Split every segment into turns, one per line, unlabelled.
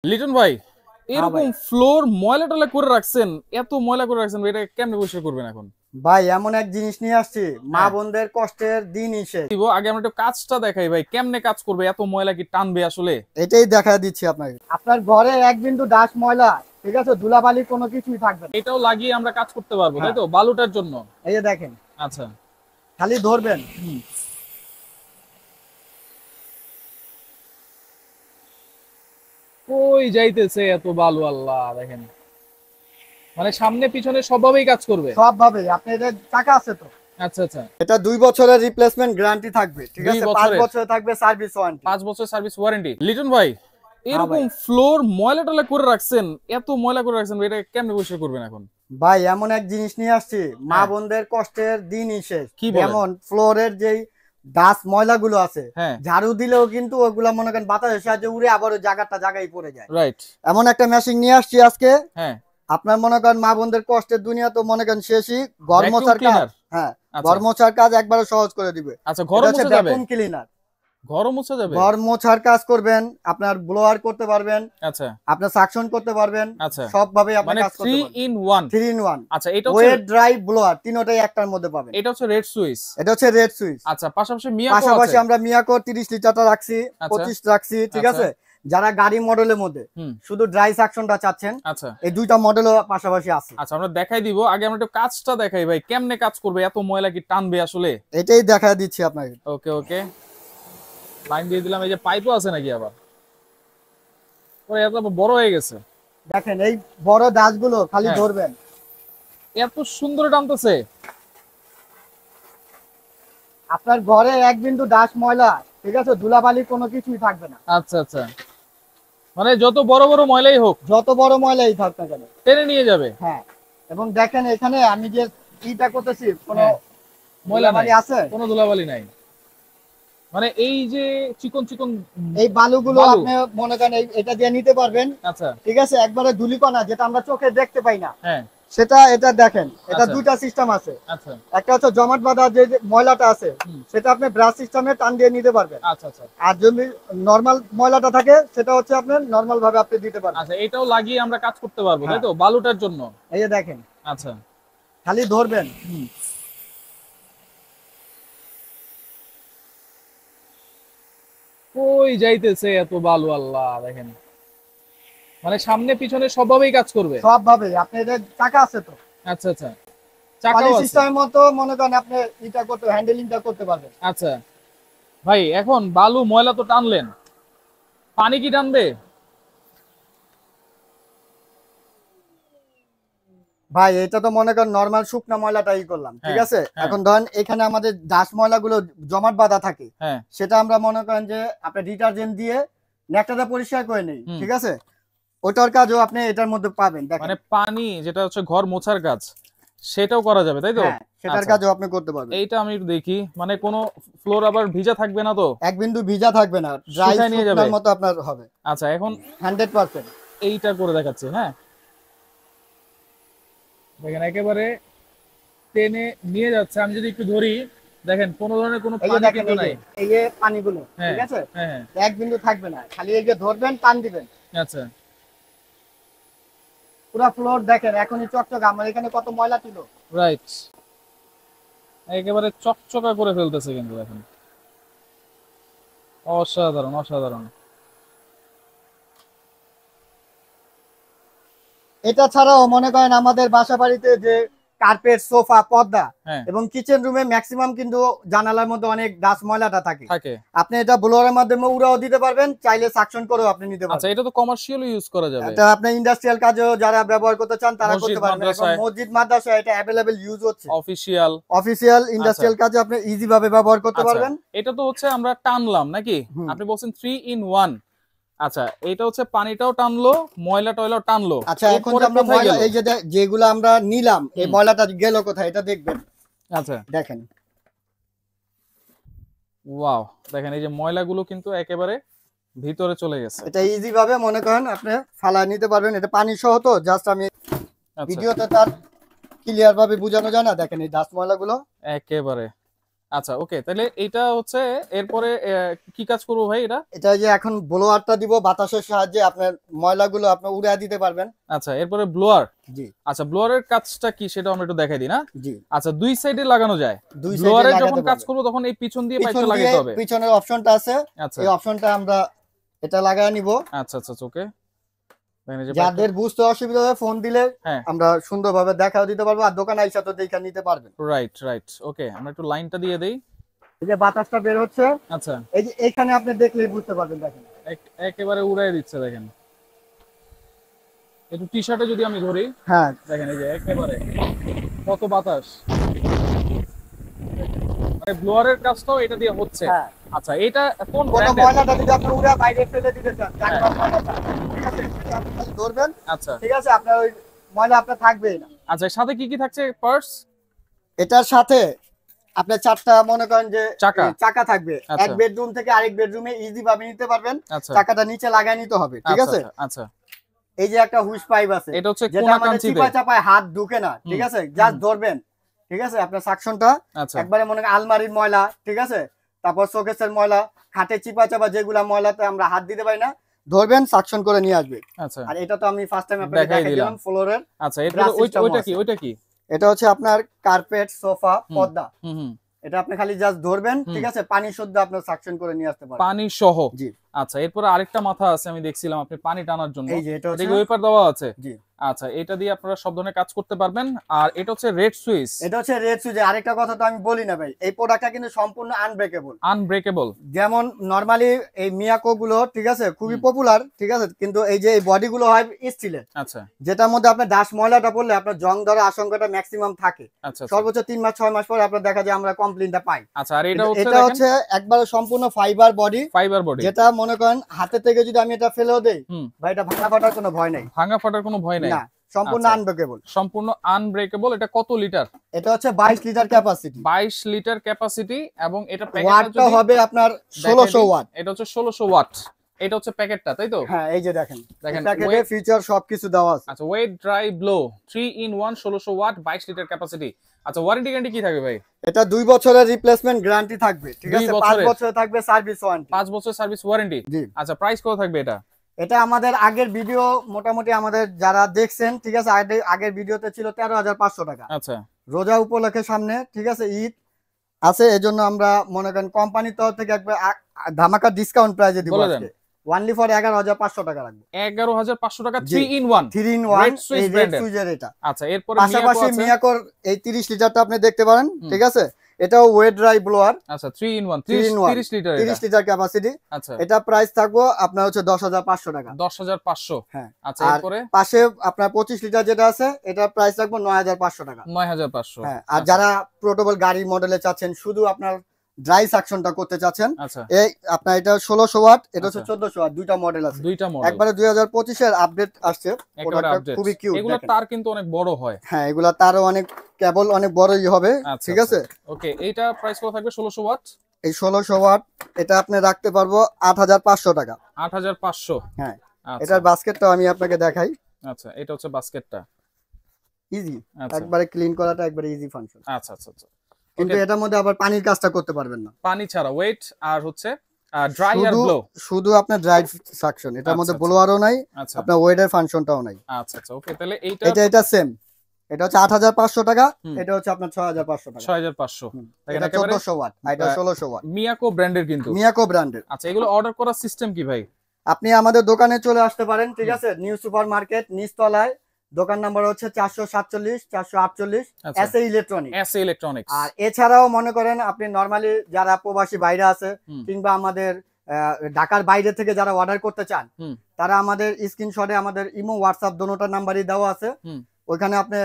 লিটন ভাই,
হ্যাঁ ভাই।
এরকম ফ্লোর ময়লা টয়লা করে রাখছেন, এত ময়লা করে রাখছেন ভাই, এটা কেমনে পরিষ্কার করবেন এখন?
ভাই এমন এক জিনিস নিয়ে আসছি, মা
হ্যাঁ,
বোনদের কষ্টের দিনই শেষ।
দিব আগে আমরা একটু কাজটা দেখাই ভাই, কেমনে কাজ করবে, এত ময়লা কি টানবে আসলে?
এটাই দেখা দিচ্ছি আপনাকে। আপনার ঘরে এক বিন্দু ডাস্ট ময়লা, ঠিক আছে, ধুলাবালি কোনো কিছুই থাকবে না।
এটাও লাগিয়ে আমরা কাজ করতে পারবো তাই
হ্যাঁ,
তো, বালুটার জন্য?
এই যে দেখেন,
আচ্ছা।
খালি ধরবেন।
হুম। কই যাইতেছে এত বালু, আল্লাহ দেখেন, মানে সামনে পিছনে সবভাবেই কাজ করবে।
সব ভাবে আপনি এদের টাকা আছে তো।
আচ্ছা আচ্ছা।
এটা 2 বছরের রিপ্লেসমেন্ট গ্যারান্টি থাকবে, ঠিক
দুই
আছে, 5
বছরের
বছর থাকবে সার্ভিস ওয়ারেন্টি।
5 বছর সার্ভিস ওয়ারেন্টি। লিটন ভাই,
হ্যাঁ
এরকম
ভাই।
ফ্লোর ময়লা টয়লা করে রাখছেন, এত ময়লা করে রাখছেন ভাই, এটা কেমনে পরিষ্কার করবেন এখন?
ভাই এমন এক জিনিস নিয়ে আসছি, মা
হ্যাঁ।
বোনদের কষ্টের দিনই শেষ।
কি বলেন?
যেমন ফ্লোরের যেই ডাস্ট ময়লাগুলো আছে,
হ্যাঁ।
ঝাড়ু দিলেও কিন্তু ওগুলা মনে করেন বাতাসের সাহায্যে উড়ে আবার ওই জায়গায় পড়ে যায়।
রাইট।
এমন একটা মেশিন নিয়ে আসছি আজকে।
হ্যাঁ।
আপনার মনে করেন মা বোনদের কষ্টের দুনিয়া তো মনে করেন শেষই। ঘর
ভ্যাকুয়াম
মোছার কাজ,
ক্লিনার।
হ্যাঁ,
আচ্ছা
ঘর মোছার কাজ একবারে সহজ করে দিবে।
আচ্ছা,
এটা
ঘরও
হচ্ছে
মুছা যাবে?
Vacuum cleaner.
ঘরও মুছা যাবে?
ঘর মোছার কাজ করবেন, আপনার ব্লোয়ার করতে পারবেন,
আচ্ছা
আপনার সাকশন করতে পারবেন,
আচ্ছা।
সব ভাবে আপনি
মানে
কাজ করতে
3
পারবেন।
ইন 1।
3 in 1,
আচ্ছা, এটা হচ্ছে
ওয়েট ড্রাই ব্লোয়ার তিনটাই একটার মধ্যে পাবেন।
এটা হচ্ছে রেড সুইচ।
এটা হচ্ছে রেড সুইচ।
আচ্ছা, পাশাপাশি মিয়াকো
পাশাপাশি
আছে।
আমরা মিয়াকো 30 লিটারটা রাখছি,
আচ্ছা
25 রাখছি, ঠিক
আচ্ছা।
আছে। যারা গাড়ি মডেলের মধ্যে
হুম।
শুধু ড্রাই সাকশনটা চাচ্ছেন,
আচ্ছা
এই দুইটা মডেলও পাশাপাশি আছে।
আচ্ছা, আমরা দেখাই দিব, আগে আমরা একটু কাজটা দেখাই ভাই, কেমনে কাজ করবে, এত ময়লা কি টানবে আসলে?
এটাই দেখা দিচ্ছি আপনাকে।
ওকে ওকে, লাইন দিয়ে দিলাম। এই যে পাইপও আছে নাকি আবার? ওরে, এত বড় হয়ে গেছে।
দেখেন এই বড় দাঁতগুলো খালি
হ্যাঁ।
ধরবেন।
এত সুন্দর টানতেছে।
আপনার ঘরে এক বিন্দু ডাস্ট ময়লা, ঠিক আছে, ধুলাবালি কোনো কিছুই থাকবে না।
আচ্ছা আচ্ছা, মানে যত বড় বড় ময়লাই হোক
যত বড় ময়লাই থাক না কেন,
টেনে নিয়ে যাবে।
হ্যাঁ। এবং দেখেন এখানে আমি যে ইটা করতেছি, কোনো
হ্যাঁ, ময়লা নাই,
ধুলাবালি আছে?
কোনো ধুলাবালি নাই। মানে এই যে চিকন চিকন
এই বালুগুলো
বালু।
আপনি মনে করেন এটা দিয়ে নিতে পারবেন,
আচ্ছা।
ঠিক আছে। একবারে ধুলিকণা যেটা আমরা চোখে দেখতে পাই না,
হ্যাঁ।
সেটা এটা দেখেন, এটা
আচ্ছা।
দুইটা সিস্টেম আছে।
আচ্ছা।
একটা হচ্ছে জমাট বাঁধা যে যে ময়লাটা আছে,
হুম।
সেটা আপনি ব্রাশ সিস্টেমে টান দিয়ে নিতে পারবেন।
আচ্ছা আচ্ছা।
আর যদি নরমাল ময়লাটা থাকে, সেটা হচ্ছে আপনার নরমাল ভাবে আপনি দিতে পারবেন।
আচ্ছা, এটাও লাগিয়ে আমরা কাজ করতে পারবো তাই
হ্যাঁ।
তো, বালুটার জন্য?
এই যে দেখেন,
আচ্ছা।
খালি ধরবেন।
হুম। কই যাইতেছে এত বালু, আল্লাহ দেখেন, মানে সামনে পিছনে সবভাবেই কাজ করবে।
সব ভাবে আপনি এদের টাকা আছে তো।
আচ্ছা আচ্ছা।
পানি
চাকাও আছে?
সিস্টেমের মতো মনে করেন আপনি এটা করতে, হ্যান্ডেলিংটা করতে পারবেন।
আচ্ছা ভাই, এখন বালু ময়লা তো টানলেন, পানি কি টানবে?
ভাই এটা তো মনে করেন নরমাল শুকনা ময়লাটাই করলাম, ঠিক
হ্যাঁ
আছে।
হ্যাঁ
এখন ধরেন এখানে আমাদের ডাস্ট ময়লাগুলো জমাট বাঁধা থাকে,
হ্যাঁ।
সেটা আমরা মনে করেন যে আপনি ডিটারজেন্ট দিয়ে নেকটাটা পরিষ্কার করে নেই,
হুম।
ঠিক আছে। ওটার কাজও আপনি এটার মধ্যে পাবেন, দেখেন।
মানে পানি যেটা হচ্ছে ঘর মোছার কাজ, সেটাও করা যাবে তাই তো?
হ্যাঁ, সেটার
আচ্ছা,
কাজও আপনি করতে পারবেন।
এইটা আমি একটু দেখি, মানে কোনো ফ্লোর আবার ভিজা থাকবে না তো?
এক বিন্দু ভিজা থাকবে না, ড্রাই
শুকায় নিয়ে যাবে।
শুকনার মতো আপনার হবে।
আচ্ছা, এখন
100%।
এইটা করে দেখাচ্ছে। হ্যাঁ, দেখেন একেবারে টেনে নিয়ে যাচ্ছে। আমি যদি একটু ধরি, দেখেন কোনো ধরনের কোনো
এই যে
পানি
দেখেন,
কিন্তু নাই।
এই যে পানিগুলো,
হ্যাঁ
ঠিক আছে,
হ্যাঁ হ্যাঁ।
এক বিন্দু থাকবে না, খালি এই যে ধরবেন, টান দিবেন।
আচ্ছা।
পুরো ফ্লোর দেখেন এখনই চকচক। আমার এখানে কত ময়লা ছিল।
রাইট, একেবারে চকচকা করে ফেলতেছে কিন্তু এখন, অসাধারণ অসাধারণ।
এটা ছাড়াও মনে করেন আমাদের বাসা বাড়িতে যে কার্পেট, সোফা, পর্দা
হ্যাঁ
এবং কিচেন রুমে ম্যাক্সিমাম কিন্তু জানালার মধ্যে অনেক ডাস্ট ময়লাটা থাকে।
থাকে।
আপনি এটা ব্লোয়ারের মাধ্যমে উড়াও দিতে পারবেন, চাইলে সাকশন করেও আপনি নিতে
আচ্ছা,
পারবেন।
এটা তো কমার্শিয়াল ইউজ করা যাবে।
এটা আপনি ইন্ডাস্ট্রিয়াল কাজেও যারা ব্যবহার করতে চান তারা
মসজিদ
করতে পারবেন। এখন
মাদ্রাসায়,
মসজিদ মাদ্রাসায় এটা অ্যাভেলেবেল ইউজ হচ্ছে।
অফিসিয়াল।
অফিসিয়াল ইন্ডাস্ট্রিয়াল কাজে আপনি ইজি ভাবে ব্যবহার করতে
আচ্ছা,
পারবেন।
এটা তো হচ্ছে আমরা টানলাম নাকি?
হুম।
আপনি বলছেন 3 ইন 1। আচ্ছা, এটা হচ্ছে পানিটাও টানলো, ময়লা টয়লাও টানলো।
আচ্ছা, এখন যে
এরপরে
আমরা
কোথায়
ময়লা
গেল?
এই যে যেগুলো আমরা নিলাম, এই
হুম।
ময়লাটা গেল কোথায় এটা দেখবেন।
আচ্ছা।
দেখেন,
ওয়াও, দেখেন এই যে ময়লাগুলো কিন্তু একেবারে ভিতরে চলে গেছে।
এটা ইজি ভাবে মনে করেন আপনি ফালা নিতে পারবেন। এটা পানি সহ তো, জাস্ট আমি
আচ্ছা,
ভিডিওতে তার ক্লিয়ার ভাবে বোঝানো যায় না। দেখেন এই ডাস্ট ময়লাগুলো
একেবারে আচ্ছা ওকে, তাহলে এটা হচ্ছে এরপরে কি কাজ করবো ভাই এটা?
এটা যে এখন ব্লোয়ারটা দিব, বাতাসের সাহায্যে আপনার ময়লাগুলো আপনি উড়িয়ে দিতে পারবেন।
আচ্ছা এরপরে ব্লোয়ার।
জি
আচ্ছা ব্লোয়ারের কাজটা কি সেটা আমরা একটু দেখাই দিই না?
জি,
আচ্ছা দুই সাইডে লাগানো যায়।
দুই সাইডে
ব্লোয়ারে
লাগাতে
যখন কাজ
পারবেন।
করবো তখন এই পিছন দিয়ে
পিছন
পাইপটা
দিয়ে
লাগাইতে হবে।
পিছনের অপশনটা আছে,
আচ্ছা
এই অপশনটা আমরা এটা লাগায় নিব।
আচ্ছা আচ্ছা ওকে, দেখেন এই যে
যাদের বুঝতে অসুবিধা হয় ফোন দিলে
হ্যাঁ
আমরা সুন্দরভাবে দেখাও দিতে পারবো, আর দোকানে আইসা তো দেখে নিতে পারবেন।
রাইট রাইট ওকে, আমরা একটু লাইনটা দিয়ে দেই।
এই যে বাতাসটা বের হচ্ছে,
আচ্ছা
এই যে এখানে আপনি দেখলেই বুঝতে পারবেন। দেখেন
একেবারে উড়াই দিচ্ছে দেখেন। একটু টি শার্টে যদি আমি ধরি,
হ্যাঁ
দেখেন এই যে একেবারে কত বাতাস, মানে ব্লোয়ারের কাজটাও এটা দিয়ে হচ্ছে।
হ্যাঁ,
আচ্ছা এটা কোন
কোন
ব্র্যান্ডের?
ময়লাটা যদি আপনি উড়ে বাইরে ফেলে দিতে চান, জানলার ময়লাটা, ঠিক আছে, সেটা আপনি খালি ধরবেন,
আচ্ছা
ঠিক আছে, আপনার ওই ময়লা আপনার থাকবেই না।
আচ্ছা সাথে কি কি থাকছে? পার্স,
এটার সাথে আপনার চারটা মনে করেন যে
চাকা।
চাকা থাকবে,
আচ্ছা।
এক বেডরুম থেকে আরেক বেডরুমে ইজি ভাবে নিতে পারবেন।
আচ্ছা
চাকাটা নিচে লাগায় নিতে হবে, ঠিক
আচ্ছা
আছে।
আচ্ছা
এই যে একটা হুইস পাইপ আছে,
এটা হচ্ছে
যেটা
কোনা
আমাদের
কাঞ্চিতে।
চিপা চাপায় হাত ঢুকে না, ঠিক
হুম।
আছে, জাস্ট ধরবেন, ঠিক আছে, আপনার সাকশনটা
আচ্ছা
একবারে মনে করেন আলমারির ময়লা, ঠিক আছে, তারপর শোকেসের ময়লা, খাটে চিপা চাপা যেগুলা ময়লাতে আমরা হাত দিতে পারি না, ধরবেন, সাকশন করে নিয়ে আসবে।
আচ্ছা
আর এটা তো আমি ফার্স্ট টাইম আপনাকে
দেখাই
দেখাই
দিলাম।
দিলাম ফ্লোরের।
আচ্ছা এরপরে
Brass system
ওইটা কি
আছে।
ওইটা কি?
এটা হচ্ছে আপনার কার্পেট, সোফা, পর্দা।
হুম হুম,
এটা আপনি খালি জাস্ট ধরবেন,
হুম।
ঠিক আছে, পানি শুদ্ধ আপনার সাকশন করে নিয়ে আসতে পারবেন।
পানি সহ।
জি,
আচ্ছা এরপরে আরেকটা মাথা আছে আমি দেখছিলাম আপনি পানি টানার জন্য,
এই যে এটা
এটা
হচ্ছে,
কি ওয়েপার দেওয়া আছে?
জি,
আচ্ছা এটা দিয়ে আপনারা সব ধরনের কাজ করতে পারবেন। আর এটা হচ্ছে রেড সুইচ।
এটা হচ্ছে রেড সুইচ। আরেকটা কথা তো আমি বলি না ভাই, এই প্রোডাক্টটা কিন্তু সম্পূর্ণ আনব্রেকেবল।
আনব্রেকেবল।
যেমন নরমালি এই মিয়াকো গুলো, ঠিক আছে, খুবই পপুলার, ঠিক আছে, কিন্তু এই যে এই বডি গুলো হয় স্টিলের,
আচ্ছা
যেটার মধ্যে আপনার ডাস্ট ময়লাটা পড়লে আপনার জং ধরার আশঙ্কাটা ম্যাক্সিমাম থাকে।
আচ্ছা আচ্ছা।
সর্বোচ্চ 3 মাস 6 মাস পরে আপনার দেখা যায় আমরা কমপ্লেইনটা পাই।
আচ্ছা আর এটা হচ্ছে
এটা
দেখেন
হচ্ছে একবারে সম্পূর্ণ ফাইবার বডি,
ফাইবার বডি,
যেটা মনে করেন হাতে থেকে যদি আমি এটা ফেলেও দেই,
হুম,
ভাই এটা ভাঙা ফাটার কোনো ভয় নাই।
ভাঙা ফাটার কোনো ভয় নাই।
না, সম্পূর্ণ
আচ্ছা।
আনব্রেকেবল।
সম্পূর্ণ আনব্রেকেবল। এটা কত লিটার?
এটা হচ্ছে 22 লিটার ক্যাপাসিটি,
22 লিটার ক্যাপাসিটি। এবং এটা
ওয়াটটা হবে আপনার 1600 ওয়াট।
এটা হচ্ছে 1600 ওয়াট। এটা হচ্ছে প্যাকেটটা, তাই তো?
হ্যাঁ, এই যে দেখেন,
দেখেন,
প্যাকেটে
weight-
ফিচার সবকিছু দেওয়া আছে।
আচ্ছা wait dry blow 3 in 1 1600 watt 22 litre capacity. আচ্ছা ওয়ারেন্টি গ্যারান্টি কি থাকবে ভাই?
এটা 2 বছরের রিপ্লেসমেন্ট গ্যারান্টি থাকবে, ঠিক
2
আছে, 5
বছরের?
বছর থাকবে সার্ভিস ওয়ারেন্টি।
5 বছর সার্ভিস ওয়ারেন্টি।
জি,
আচ্ছা প্রাইস কত থাকবে এটা?
এটা আমাদের আগের ভিডিও, মোটামুটি আমাদের যারা দেখছেন, ঠিক আছে, আগের ভিডিওতে ছিল 13,500 টাকা।
আচ্ছা
রোজা উপলক্ষে সামনে, ঠিক আছে, ঈদ আছে, এজন্য আমরা মনে করেন কোম্পানির তরফ থেকে একবার ধামাকা ডিসকাউন্ট প্রাইজে দিব
বলে দেন।
আজকে, অনলি ফর 11,500 টাকা রাখবো।
11500 টাকা
জি।
3 in 1।
3 in 1
Red Swiss
এই রেড
brand-এর।
সুইজের এটা।
আচ্ছা এরপরে
পাশাপাশি
মিয়াকো আছে।
মিয়াকোর এই 30 লিটারটা আপনি দেখতে পারেন,
হুম।
ঠিক আছে, এটাও ওয়েট ড্রাই ব্লোয়ার,
আচ্ছা 3 in 1
3 in 1,
30 litre.
30 litre capacity.
আচ্ছা
এটা প্রাইস থাকবো আপনার হচ্ছে 10,500 টাকা।
10500।
হ্যাঁ,
আচ্ছা
আর
এরপরে
পাশে আপনার 25 লিটার যেটা আছে, এটা প্রাইস রাখবো 9,500 টাকা।
9500।
হ্যাঁ, আর যারা পোর্টেবল গাড়ি মডেলে চাচ্ছেন, শুধু আপনার ড্রাই সাকশনটা করতে চাচ্ছেন,
আচ্ছা
এই আপনার এটা 1600 ওয়াট, এটা হচ্ছে
আচ্ছা।
1400 ওয়াট, দুইটা মডেল আছে।
দুইটা মডেল
একবারে 2025 এর আপডেট আসছে,
একেবারে
প্রোডাক্টটা
আপডেট।
খুবই কিউট।
এগুলো তার কিন্তু অনেক বড় হয়।
হ্যাঁ, এগুলা তারও অনেক কেবল অনেক বড়ই হবে,
আচ্ছা,
ঠিক আছে।
ওকে এইটা প্রাইস কত থাকবে? 1600 ওয়াট।
এই 1600 ওয়াট এটা আপনি রাখতে পারবো 8,500 টাকা।
8500।
হ্যাঁ,
আচ্ছা
এটার বাস্কেটটা আমি আপনাকে দেখাই।
আচ্ছা এটা হচ্ছে বাস্কেটটা।
ইজি,
আচ্ছা
একবারে ক্লিন করাটা একবারে ইজি ফাংশন।
আচ্ছা আচ্ছা আচ্ছা।
কিন্তু
Okay.
এটার মধ্যে আবার পানির কাজটা করতে পারবেন না,
পানি ছাড়া ওয়েট আর হচ্ছে ড্রাই আর
শুধু
ব্লো।
শুধু আপনার ড্রাই সাকশন, এটার মধ্যে
আচ্ছা,
ব্লোয়ারও নাই,
আচ্ছা
আপনার ওয়েডের ফাংশনটাও নাই।
আচ্ছা আচ্ছা ওকে তাহলে এইটা
এটা সেম, এটা হচ্ছে 8,500 টাকা,
হুম।
এটা হচ্ছে আপনার 6,500 টাকা।
6500। দেখেন
এটা
একেবারে
1400 ওয়াট, আর এটা 1600 ওয়াট,
মিয়াকো ব্র্যান্ডের কিন্তু।
মিয়াকো ব্র্যান্ডের।
আচ্ছা এগুলো অর্ডার করার সিস্টেম কি ভাই?
আপনি আমাদের দোকানে চলে আসতে পারেন, ঠিক আছে, নিউ সুপার মার্কেট নিচতলায়, দোকান নাম্বার হচ্ছে 447 448,
আচ্ছা।
SA electronic.
S electronics.
আর এছাড়াও মনে করেন আপনি নরমালি যারা প্রবাসী বাইরে আছে,
হুম।
কিংবা আমাদের ঢাকার বাইরে থেকে যারা অর্ডার করতে চান,
হুম।
তারা আমাদের স্ক্রিনশটে আমাদের ইমো হোয়াটসঅ্যাপ দোনোটার নাম্বারই দেওয়া আছে,
হুম।
ওইখানে আপনি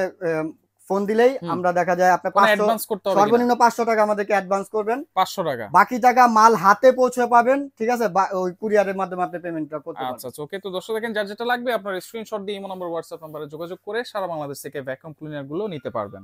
ফোন দিলেই আমরা দেখা যায় আপনার 500
অ্যাডভান্স করতে হবে কিনা?
সর্বনিম্ন 500 টাকা আমাদেরকে অ্যাডভান্স করবেন,
500 টাকা।
বাকি টাকা মাল হাতে পৌঁছে পাবেন, ঠিক আছে, ওই কুরিয়ারের মাধ্যমে আপনি পেমেন্টটা করতে পারবেন।
আচ্ছা ওকে তো দর্শক দেখেন যার যেটা লাগবে আপনার স্ক্রিনশট দিয়ে ইমো নম্বর হোয়াটসঅ্যাপ নম্বরে যোগাযোগ করে সারা বাংলাদেশ থেকে ভ্যাকুয়াম ক্লিনার গুলো নিতে পারবেন।